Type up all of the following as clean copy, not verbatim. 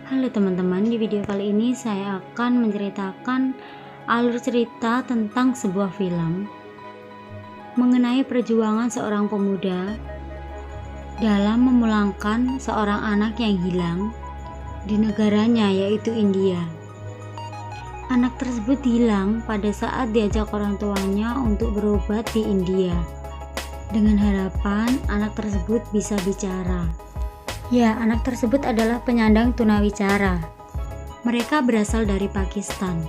Halo teman-teman, di video kali ini saya akan menceritakan alur cerita tentang sebuah film mengenai perjuangan seorang pemuda dalam memulangkan seorang anak yang hilang di negaranya, yaitu India. Anak tersebut hilang pada saat diajak orang tuanya untuk berobat di India, dengan harapan anak tersebut bisa bicara. Ya, anak tersebut adalah penyandang tunawicara. Mereka berasal dari Pakistan.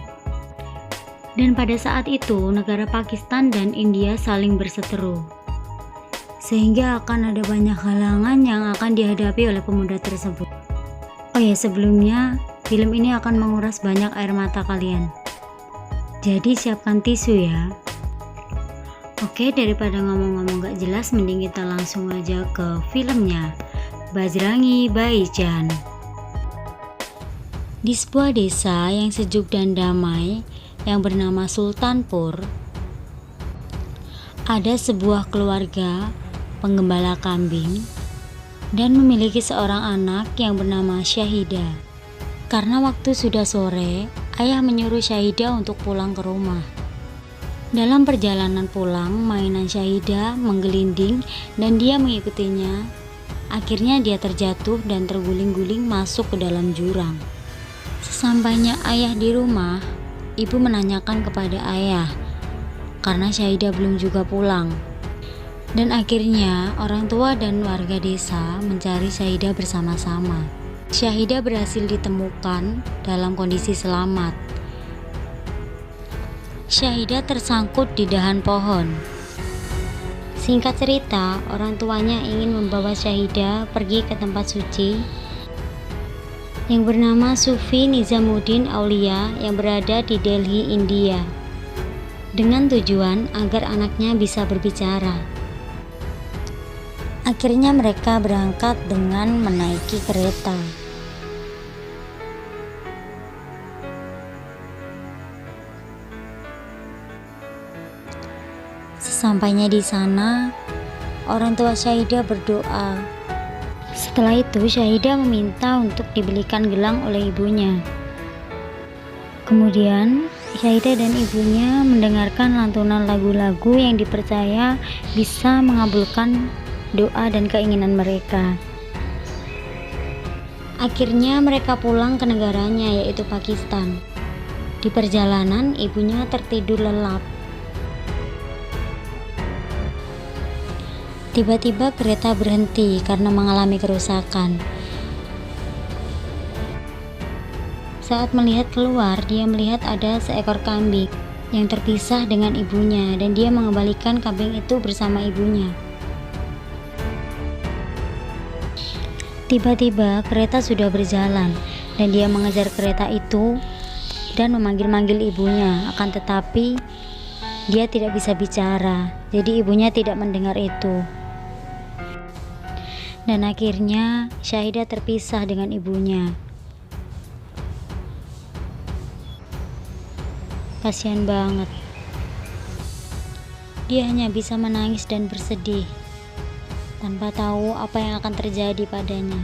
Dan pada saat itu, negara Pakistan dan India saling berseteru. Sehingga akan ada banyak halangan yang akan dihadapi oleh pemuda tersebut. Oh ya, sebelumnya, film ini akan menguras banyak air mata kalian. Jadi siapkan tisu ya. Oke, daripada ngomong-ngomong gak jelas, mending kita langsung aja ke filmnya. Bajrangi Bhaijaan. Di sebuah desa yang sejuk dan damai yang bernama Sultanpur, ada sebuah keluarga penggembala kambing dan memiliki seorang anak yang bernama Syahida. Karena waktu sudah sore, ayah menyuruh Syahida untuk pulang ke rumah. Dalam perjalanan pulang, mainan Syahida menggelinding dan dia mengikutinya. Akhirnya dia terjatuh dan terguling-guling masuk ke dalam jurang. Sesampainya ayah di rumah, ibu menanyakan kepada ayah karena Syahida belum juga pulang. Dan akhirnya orang tua dan warga desa mencari Syahida bersama-sama. Syahida berhasil ditemukan dalam kondisi selamat. Syahida tersangkut di dahan pohon. Singkat cerita, orang tuanya ingin membawa Syahida pergi ke tempat suci yang bernama Sufi Nizamuddin Aulia yang berada di Delhi, India, dengan tujuan agar anaknya bisa berbicara. Akhirnya mereka berangkat dengan menaiki kereta. Sesampainya di sana, orang tua Syahida berdoa. Setelah itu, Syahida meminta untuk dibelikan gelang oleh ibunya. Kemudian, Syahida dan ibunya mendengarkan lantunan lagu-lagu yang dipercaya bisa mengabulkan doa dan keinginan mereka. Akhirnya mereka pulang ke negaranya, yaitu Pakistan. Di perjalanan, ibunya tertidur lelap. Tiba-tiba kereta berhenti karena mengalami kerusakan. Saat melihat keluar, dia melihat ada seekor kambing yang terpisah dengan ibunya dan dia mengembalikan kambing itu bersama ibunya. Tiba-tiba kereta sudah berjalan dan dia mengejar kereta itu dan memanggil-manggil ibunya, akan tetapi dia tidak bisa bicara, jadi ibunya tidak mendengar itu. Dan akhirnya Syahida terpisah dengan ibunya. Kasihan banget. Dia hanya bisa menangis dan bersedih tanpa tahu apa yang akan terjadi padanya.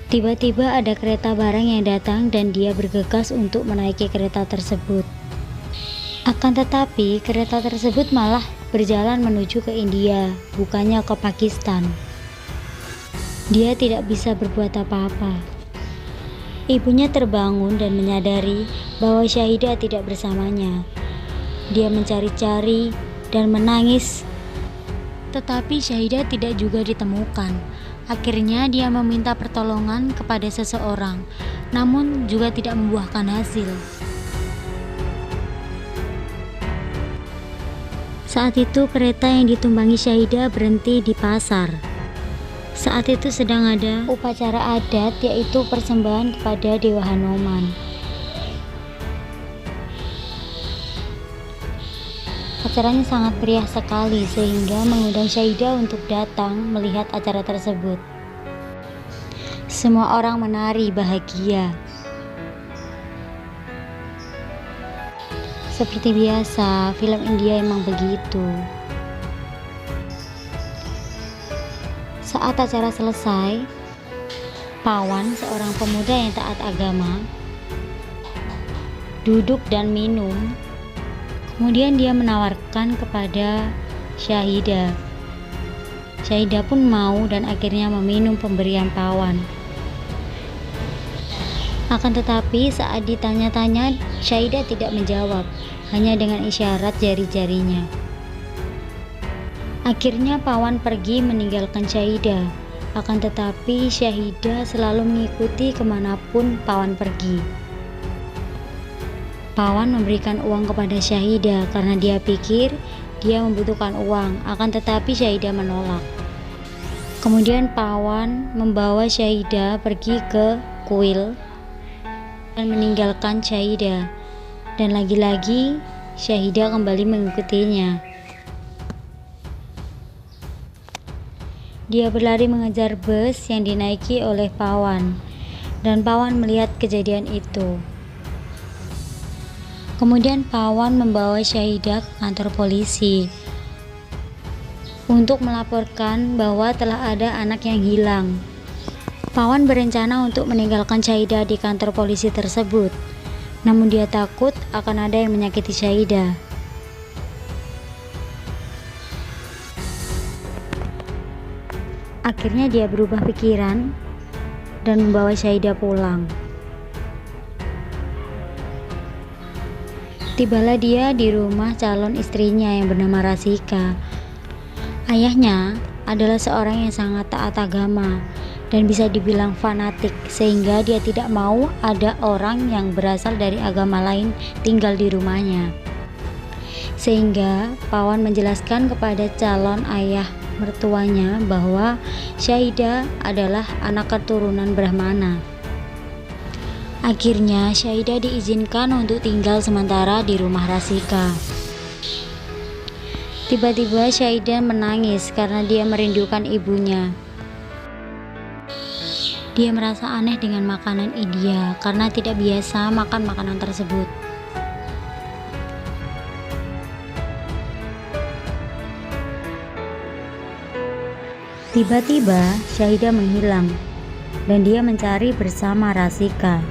Tiba-tiba ada kereta barang yang datang dan dia bergegas untuk menaiki kereta tersebut. Akan tetapi kereta tersebut malah berjalan menuju ke India, bukannya ke Pakistan. Dia tidak bisa berbuat apa-apa. Ibunya terbangun dan menyadari bahwa Syahida tidak bersamanya. Dia mencari-cari dan menangis, tetapi Syahida tidak juga ditemukan. Akhirnya dia meminta pertolongan kepada seseorang, namun juga tidak membuahkan hasil. Saat itu kereta yang ditumpangi Syahida berhenti di pasar. Saat itu sedang ada upacara adat, yaitu persembahan kepada Dewa Hanuman. Acaranya sangat meriah sekali sehingga mengundang Syahida untuk datang melihat acara tersebut. Semua orang menari bahagia. Seperti biasa, film India emang begitu. Saat acara selesai, Pawan, seorang pemuda yang taat agama, duduk dan minum. Kemudian dia menawarkan kepada Syahidah. Syahidah pun mau dan akhirnya meminum pemberian Pawan. Akan tetapi saat ditanya-tanya, Syahidah tidak menjawab, hanya dengan isyarat jari-jarinya. Akhirnya Pawan pergi meninggalkan Syahidah. Akan tetapi Syahidah selalu mengikuti kemanapun Pawan pergi. Pawan memberikan uang kepada Syahidah karena dia pikir dia membutuhkan uang, akan tetapi Syahidah menolak. Kemudian Pawan membawa Syahidah pergi ke kuil dan meninggalkan Syahidah. Dan lagi-lagi Syahidah kembali mengikutinya. Dia berlari mengejar bus yang dinaiki oleh Pawan, dan Pawan melihat kejadian itu. Kemudian Pawan membawa Syahidah ke kantor polisi untuk melaporkan bahwa telah ada anak yang hilang. Pawan berencana untuk meninggalkan Syahidah di kantor polisi tersebut, namun dia takut akan ada yang menyakiti Syahidah. Akhirnya dia berubah pikiran dan membawa Syahidah pulang. Tibalah dia di rumah calon istrinya yang bernama Rasika. Ayahnya adalah seorang yang sangat taat agama dan bisa dibilang fanatik, sehingga dia tidak mau ada orang yang berasal dari agama lain tinggal di rumahnya. Sehingga Pawan menjelaskan kepada calon ayah mertuanya bahwa Syahidah adalah anak keturunan Brahmana. Akhirnya Syahidah diizinkan untuk tinggal sementara di rumah Rasika. Tiba-tiba Syahidah menangis karena dia merindukan ibunya. Dia merasa aneh dengan makanan India karena tidak biasa makan makanan tersebut. Tiba-tiba Syahidah menghilang dan dia mencari bersama Rasika.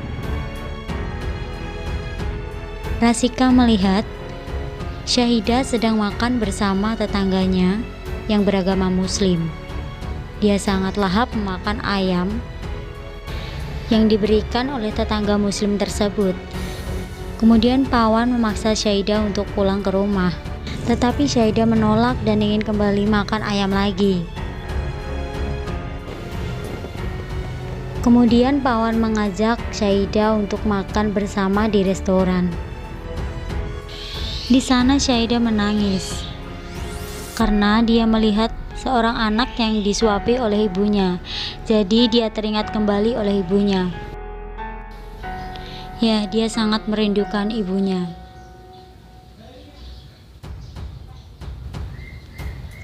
Rasika melihat Syahidah sedang makan bersama tetangganya yang beragama Muslim. Dia sangat lahap memakan ayam yang diberikan oleh tetangga Muslim tersebut. Kemudian Pawan memaksa Syahidah untuk pulang ke rumah, tetapi Syahidah menolak dan ingin kembali makan ayam lagi. Kemudian Pawan mengajak Syahidah untuk makan bersama di restoran. Di sana Syahidah menangis karena dia melihat seorang anak yang disuapi oleh ibunya. Jadi dia teringat kembali oleh ibunya. Ya, dia sangat merindukan ibunya.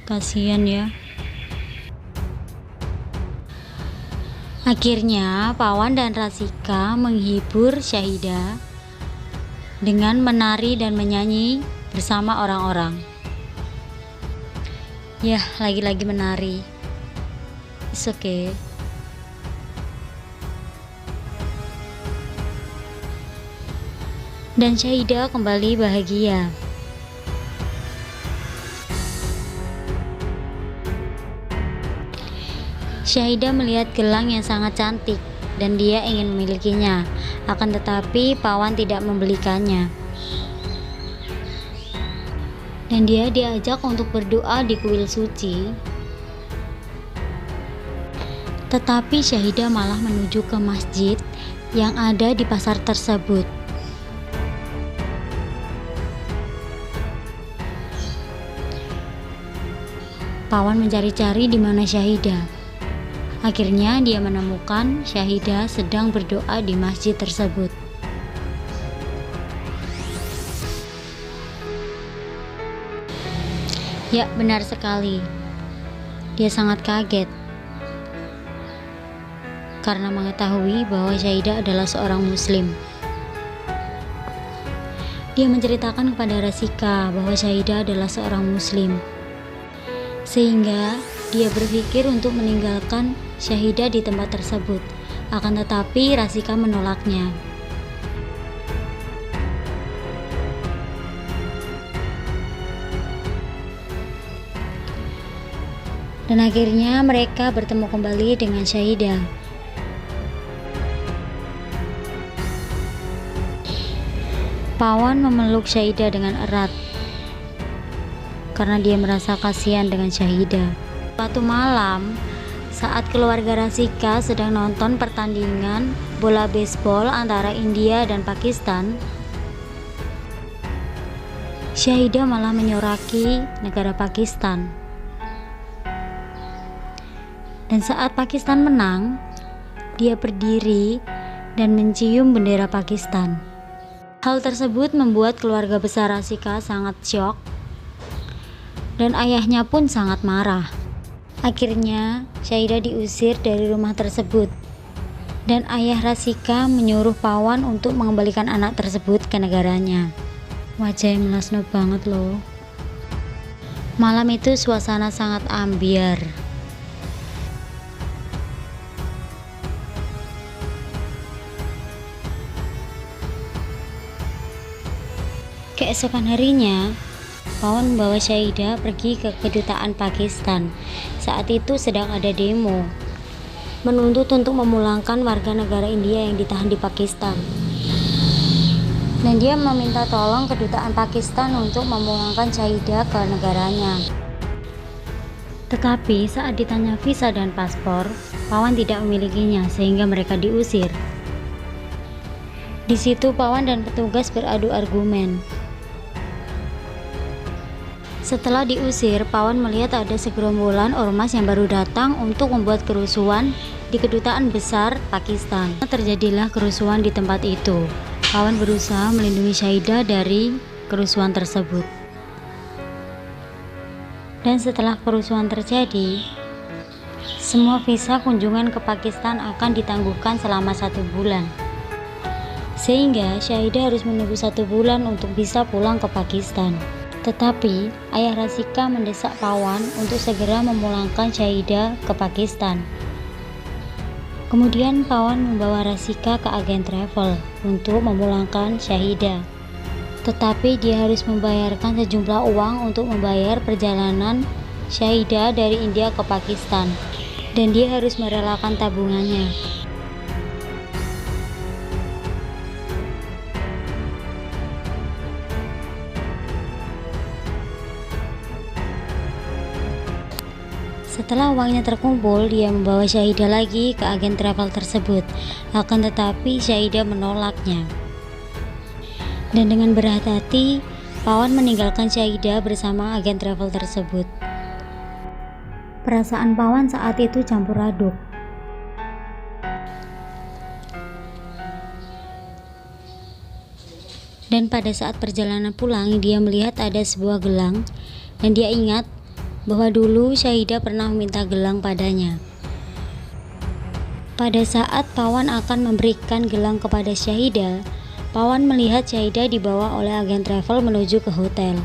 Kasihan ya. Akhirnya Pawan dan Rasika menghibur Syahidah dengan menari dan menyanyi bersama orang-orang. Ya, lagi-lagi menari. It's okay. Dan Syahidah kembali bahagia. Syahidah melihat gelang yang sangat cantik dan dia ingin memilikinya. Akan tetapi Pawan tidak membelikannya. Dan dia diajak untuk berdoa di kuil suci. Tetapi Syahidah malah menuju ke masjid yang ada di pasar tersebut. Pawan mencari-cari di mana Syahidah. Akhirnya dia menemukan Syahidah sedang berdoa di masjid tersebut. Ya, benar sekali. Dia sangat kaget karena mengetahui bahwa Syahidah adalah seorang Muslim. Dia menceritakan kepada Rasika bahwa Syahidah adalah seorang Muslim, sehingga dia berpikir untuk meninggalkan Syahidah di tempat tersebut. Akan tetapi Rasika menolaknya. Dan akhirnya mereka bertemu kembali dengan Syahida. Pawan memeluk Syahida dengan erat karena dia merasa kasihan dengan Syahida. Suatu malam, saat keluarga Rasika sedang nonton pertandingan bola baseball antara India dan Pakistan, Syahida malah menyoraki negara Pakistan. Dan saat Pakistan menang, dia berdiri dan mencium bendera Pakistan. Hal tersebut membuat keluarga besar Rasika sangat syok dan ayahnya pun sangat marah. Akhirnya Syahida diusir dari rumah tersebut dan ayah Rasika menyuruh Pawan untuk mengembalikan anak tersebut ke negaranya. Wajah melasno banget loh. Malam itu suasana sangat ambiar. Keesokan harinya, Pawan membawa Syahida pergi ke kedutaan Pakistan. Saat itu sedang ada demo menuntut untuk memulangkan warga negara India yang ditahan di Pakistan. Dan dia meminta tolong kedutaan Pakistan untuk memulangkan Syahida ke negaranya. Tetapi saat ditanya visa dan paspor, Pawan tidak memilikinya sehingga mereka diusir. Di situ Pawan dan petugas beradu argumen. Setelah diusir, Pawan melihat ada segerombolan ormas yang baru datang untuk membuat kerusuhan di kedutaan besar Pakistan. Terjadilah kerusuhan di tempat itu. Pawan berusaha melindungi Syahida dari kerusuhan tersebut. Dan setelah kerusuhan terjadi, semua visa kunjungan ke Pakistan akan ditangguhkan selama 1 bulan. Sehingga Syahida harus menunggu 1 bulan untuk bisa pulang ke Pakistan. Tetapi ayah Rasika mendesak Pawan untuk segera memulangkan Syahida ke Pakistan. Kemudian Pawan membawa Rasika ke agen travel untuk memulangkan Syahida. Tetapi dia harus membayarkan sejumlah uang untuk membayar perjalanan Syahida dari India ke Pakistan. Dan dia harus merelakan tabungannya. Setelah uangnya terkumpul, dia membawa Syahida lagi ke agen travel tersebut. Akan tetapi Syahida menolaknya. Dan dengan berat hati, Pawan meninggalkan Syahida bersama agen travel tersebut. Perasaan Pawan saat itu campur aduk. Dan pada saat perjalanan pulang, dia melihat ada sebuah gelang dan dia ingat bahwa dulu Syahida pernah meminta gelang padanya. Pada saat Pawan akan memberikan gelang kepada Syahida, Pawan melihat Syahida dibawa oleh agen travel menuju ke hotel.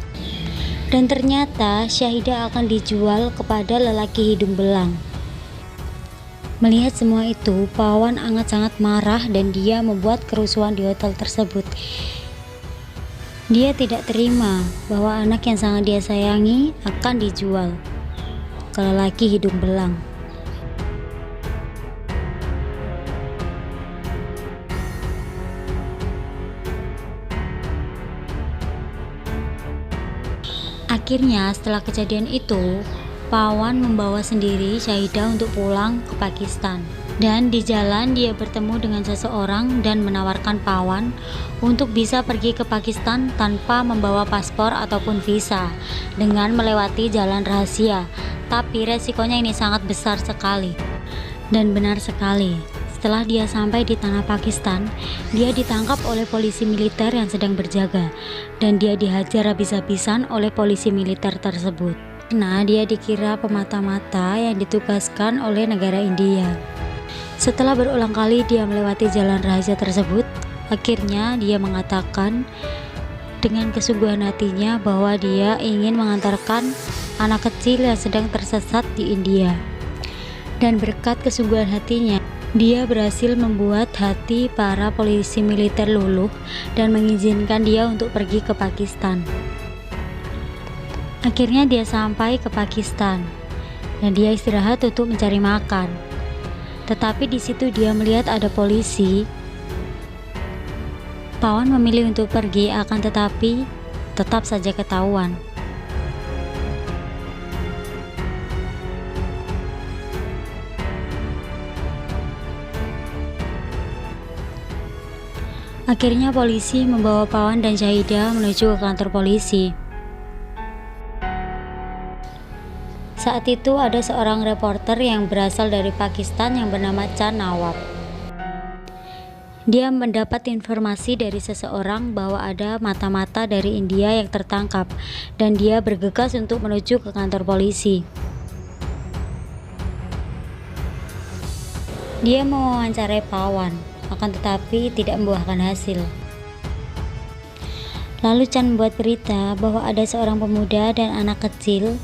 Dan ternyata Syahida akan dijual kepada lelaki hidung belang. Melihat semua itu, Pawan sangat marah dan dia membuat kerusuhan di hotel tersebut. Dia tidak terima bahwa anak yang sangat dia sayangi akan dijual ke lelaki hidung belang. Akhirnya setelah kejadian itu, Pawan membawa sendiri Syahida untuk pulang ke Pakistan. Dan di jalan dia bertemu dengan seseorang dan menawarkan Pawan untuk bisa pergi ke Pakistan tanpa membawa paspor ataupun visa dengan melewati jalan rahasia. Tapi resikonya ini sangat besar sekali. Dan benar sekali, setelah dia sampai di tanah Pakistan, dia ditangkap oleh polisi militer yang sedang berjaga dan dia dihajar habis-habisan oleh polisi militer tersebut. Nah, dia dikira pemata-mata yang ditugaskan oleh negara India. Setelah berulang kali dia melewati jalan rahasia tersebut, akhirnya dia mengatakan dengan kesungguhan hatinya bahwa dia ingin mengantarkan anak kecil yang sedang tersesat di India. Dan berkat kesungguhan hatinya, Dia berhasil membuat hati para polisi militer luluh dan mengizinkan dia untuk pergi ke Pakistan. Akhirnya dia sampai ke Pakistan dan dia istirahat untuk mencari makan. Tetapi di situ dia melihat ada polisi. Pawan memilih untuk pergi, akan tetapi tetap saja ketahuan. Akhirnya polisi membawa Pawan dan Syahidah menuju ke kantor polisi. Saat itu ada seorang reporter yang berasal dari Pakistan yang bernama Chan Nawab. Dia mendapat informasi dari seseorang bahwa ada mata-mata dari India yang tertangkap dan dia bergegas untuk menuju ke kantor polisi. Dia mewawancarai Pawan, akan tetapi tidak membuahkan hasil. Lalu Chan membuat berita bahwa ada seorang pemuda dan anak kecil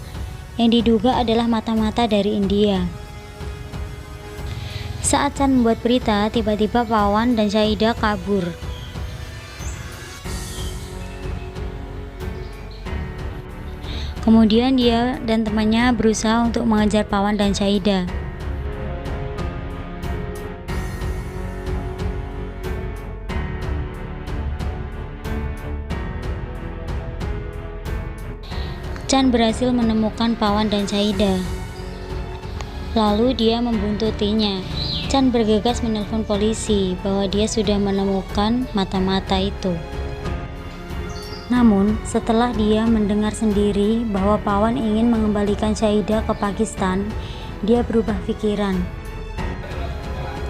yang diduga adalah mata-mata dari India. Saat Chan membuat berita, tiba-tiba Pawan dan Syahidah kabur. Kemudian dia dan temannya berusaha untuk mengejar Pawan dan Syahidah. Chan berhasil menemukan Pawan dan Syahidah. Lalu dia membuntutinya. Chan bergegas menelpon polisi bahwa dia sudah menemukan mata-mata itu. Namun, setelah dia mendengar sendiri bahwa Pawan ingin mengembalikan Syahidah ke Pakistan, dia berubah pikiran.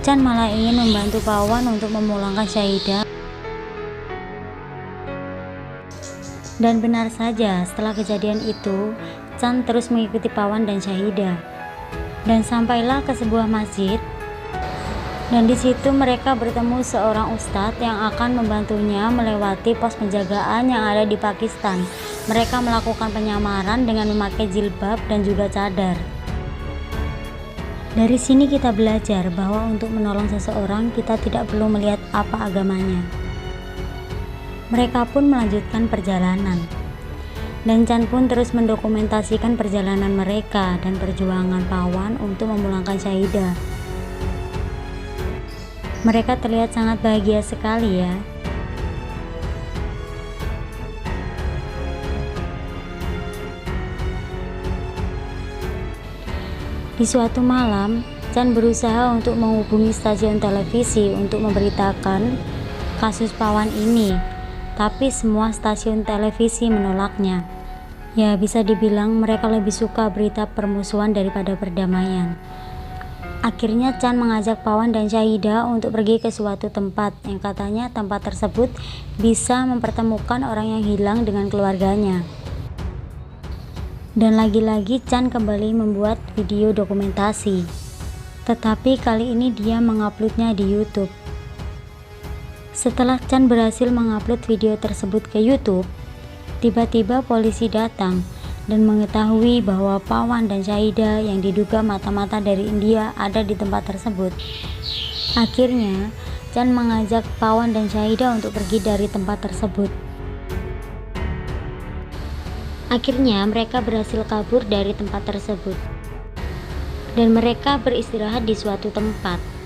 Chan malah ingin membantu Pawan untuk memulangkan Syahidah. Dan benar saja, setelah kejadian itu, Chan terus mengikuti Pawan dan Syahidah. Dan sampailah ke sebuah masjid. Dan di situ mereka bertemu seorang ustadz yang akan membantunya melewati pos penjagaan yang ada di Pakistan. Mereka melakukan penyamaran dengan memakai jilbab dan juga cadar. Dari sini kita belajar bahwa untuk menolong seseorang kita tidak perlu melihat apa agamanya. Mereka pun melanjutkan perjalanan. Dan Chan pun terus mendokumentasikan perjalanan mereka dan perjuangan Pawan untuk memulangkan Syahidah. Mereka terlihat sangat bahagia sekali ya. Di suatu malam, Chan berusaha untuk menghubungi stasiun televisi untuk memberitakan kasus Pawan ini. Tapi semua stasiun televisi menolaknya. Ya, bisa dibilang mereka lebih suka berita permusuhan daripada perdamaian. Akhirnya Chan mengajak Pawan dan Syahidah untuk pergi ke suatu tempat yang katanya tempat tersebut bisa mempertemukan orang yang hilang dengan keluarganya. Dan lagi-lagi Chan kembali membuat video dokumentasi. Tetapi kali ini dia menguploadnya di YouTube. Setelah Chan berhasil mengupload video tersebut ke YouTube, tiba-tiba polisi datang dan mengetahui bahwa Pawan dan Syahidah yang diduga mata-mata dari India ada di tempat tersebut. Akhirnya, Chan mengajak Pawan dan Syahidah untuk pergi dari tempat tersebut. Akhirnya, mereka berhasil kabur dari tempat tersebut. Dan mereka beristirahat di suatu tempat.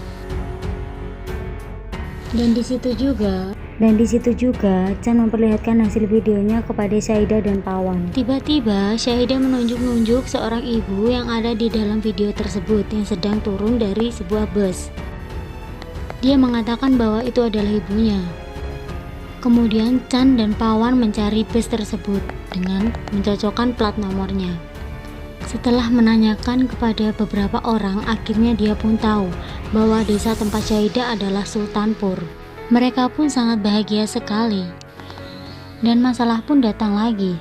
Dan di situ juga Chan memperlihatkan hasil videonya kepada Syahidah dan Pawan. Tiba-tiba Syahidah menunjuk-nunjuk seorang ibu yang ada di dalam video tersebut yang sedang turun dari sebuah bus. Dia mengatakan bahwa itu adalah ibunya. Kemudian Chan dan Pawan mencari bus tersebut dengan mencocokkan plat nomornya. Setelah menanyakan kepada beberapa orang, akhirnya dia pun tahu bahwa desa tempat Syahidah adalah Sultanpur. Mereka pun sangat bahagia sekali. Dan masalah pun datang lagi.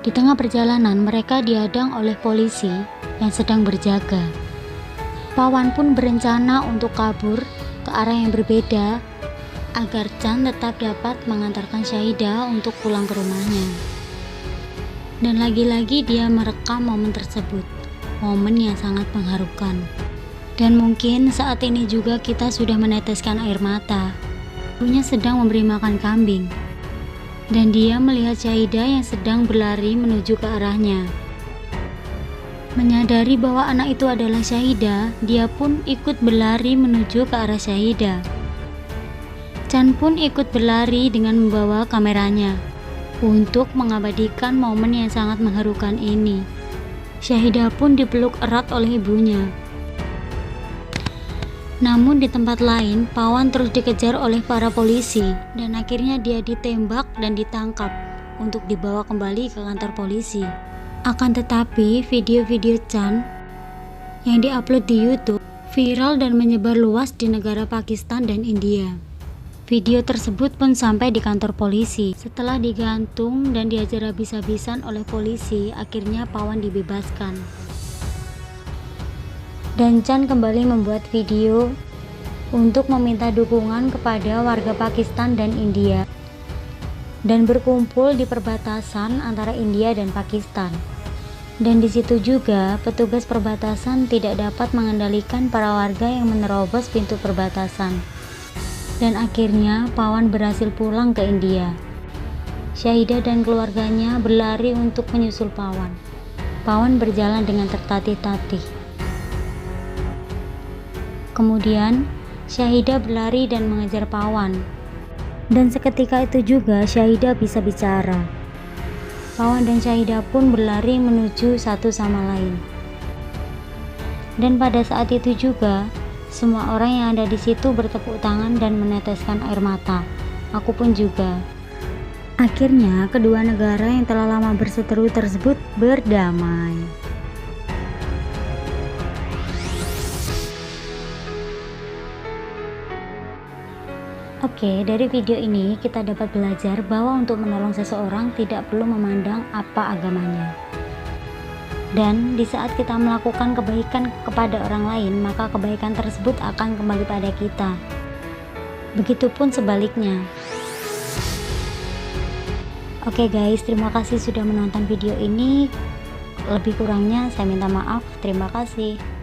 Di tengah perjalanan mereka dihadang oleh polisi yang sedang berjaga. Pawan pun berencana untuk kabur ke arah yang berbeda agar Chan tetap dapat mengantarkan Syahidah untuk pulang ke rumahnya. Dan lagi-lagi dia merekam momen tersebut, momen yang sangat mengharukan. Dan mungkin saat ini juga kita sudah meneteskan air mata. Ibunya sedang memberi makan kambing. Dan dia melihat Syahidah yang sedang berlari menuju ke arahnya. Menyadari bahwa anak itu adalah Syahidah, dia pun ikut berlari menuju ke arah Syahidah. Chan pun ikut berlari dengan membawa kameranya untuk mengabadikan momen yang sangat mengharukan ini. Syahidah pun dipeluk erat oleh ibunya. Namun di tempat lain, Pawan terus dikejar oleh para polisi dan akhirnya dia ditembak dan ditangkap untuk dibawa kembali ke kantor polisi. Akan tetapi, video-video Chan yang diupload di YouTube viral dan menyebar luas di negara Pakistan dan India. Video tersebut pun sampai di kantor polisi. Setelah digantung dan diajar habis-habisan oleh polisi, akhirnya Pawan dibebaskan. Dan Chan kembali membuat video untuk meminta dukungan kepada warga Pakistan dan India dan berkumpul di perbatasan antara India dan Pakistan. Dan di situ juga petugas perbatasan tidak dapat mengendalikan para warga yang menerobos pintu perbatasan. Dan akhirnya Pawan berhasil pulang ke India. Syahidah dan keluarganya berlari untuk menyusul Pawan. Pawan berjalan dengan tertatih-tatih. Kemudian Syahidah berlari dan mengejar Pawan. Dan seketika itu juga Syahidah bisa bicara. Pawan dan Syahidah pun berlari menuju satu sama lain. Dan pada saat itu juga semua orang yang ada di situ bertepuk tangan dan meneteskan air mata. Aku pun juga. Akhirnya kedua negara yang telah lama berseteru tersebut berdamai. Oke, dari video ini kita dapat belajar bahwa untuk menolong seseorang tidak perlu memandang apa agamanya. Dan di saat kita melakukan kebaikan kepada orang lain, maka kebaikan tersebut akan kembali pada kita. Begitupun sebaliknya. Oke guys, terima kasih sudah menonton video ini. Lebih kurangnya saya minta maaf. Terima kasih.